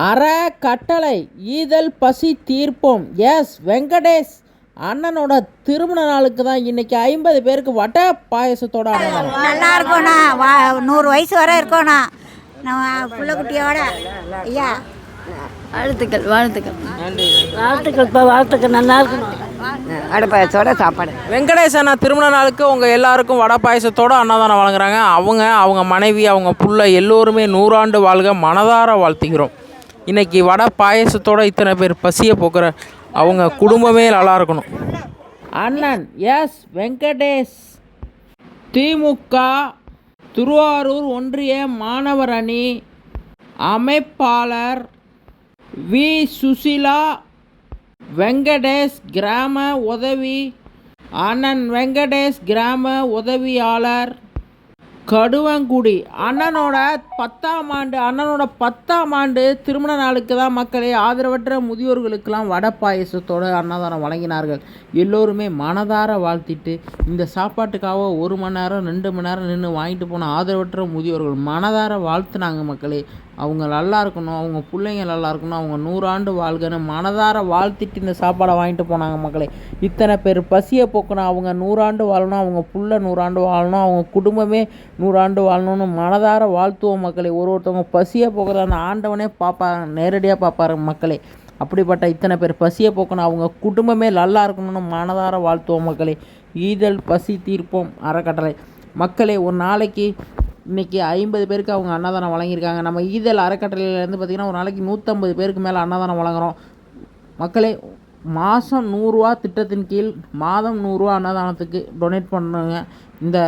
அறக்கட்டளை ஈதல் பசி தீர்ப்போம் எஸ் வெங்கடேஷ் அண்ணனோட திருமண நாளுக்கு தான் இன்னைக்கு 50 பேருக்கு வடை பாயசத்தோட அன்னதானம். நல்லா இருக்கோண்ணா 100 வயசு வரை இருக்கோண்ணா நான் புள்ள குட்டியோட ஐயா. வாழ்த்துக்கள் வாழ்த்துக்கள் வாழ்த்துக்கள் நல்லா இருக்கணும். வடை பாயசத்தோட சாப்பாடு. வெங்கடேஷ் அண்ணா திருமண நாளுக்கு உங்கள் எல்லாருக்கும் வடை பாயசத்தோட அன்னதானம் வழங்குறாங்க. அவங்க மனைவி அவங்க புள்ள எல்லோருமே 100 ஆண்டு வாழ்க மனதார வாழ்த்துகிறோம். இன்றைக்கி வடை பாயசத்தோட இத்தனை பேர் பசியை போக்குற அவங்க குடும்பமே நல்லா இருக்கணும். அண்ணன் எஸ் வெங்கடேஷ் திமுக திருவாரூர் ஒன்றிய மாணவர் அணி அமைப்பாளர் வி சுசிலா வெங்கடேஷ் கிராம உதவி அண்ணன் வெங்கடேஷ் கிராம உதவியாளர் கடுவங்குடி அண்ணனோட 10ஆம் ஆண்டு திருமண நாளுக்கு தான் மக்களே ஆதரவற்ற முதியோர்களுக்கெல்லாம் வடை பாயசத்தோட அன்னதானம் வழங்கினார்கள். எல்லோருமே மனதார வாழ்த்திட்டு இந்த சாப்பாட்டுக்காக 1 மணி நேரம் 2 மணி நேரம் நின்று வாங்கிட்டு போன ஆதரவற்ற முதியோர்கள் மனதார வாழ்த்துனாங்க மக்களே. அவங்க நல்லா இருக்கணும், அவங்க பிள்ளைங்க நல்லா இருக்கணும், அவங்க 100 ஆண்டு வாழ்கன்னு மனதார வாழ்த்திட்டு இந்த சாப்பாடை வாங்கிட்டு போனாங்க மக்களே. இத்தனை பேர் பசியை போக்கணும், அவங்க 100 ஆண்டு வாழணும், அவங்க புள்ள 100 ஆண்டு வாழணும், அவங்க குடும்பமே 100 ஆண்டு வாழணும்னு மனதார வாழ்த்துவோம் மக்களே. ஒருத்தவங்க பசியை போக்குற அந்த ஆண்டவனே பார்ப்பாங்க, நேரடியாக பார்ப்பாரு மக்களே. அப்படிப்பட்ட இத்தனை பேர் பசியை போக்கணும், அவங்க குடும்பமே நல்லா இருக்கணும்னு மனதார வாழ்த்துவோம் மக்களே. ஈதல் பசி தீர்ப்போம் அறக்கட்டளை மக்களே. ஒரு நாளைக்கு இன்றைக்கி 50 பேருக்கு அவங்க அன்னதானம் வழங்கியிருக்காங்க. நம்ம ஈதல் அறக்கட்டளையிலேருந்து பார்த்திங்கன்னா ஒரு நாளைக்கு 150 பேருக்கு மேலே அன்னதானம் வழங்குகிறோம் மக்களே. மாதம் 100 ரூபா திட்டத்தின் கீழ் மாதம் 100 ரூபா அன்னதானத்துக்கு டொனேட் பண்ணுங்க. இந்த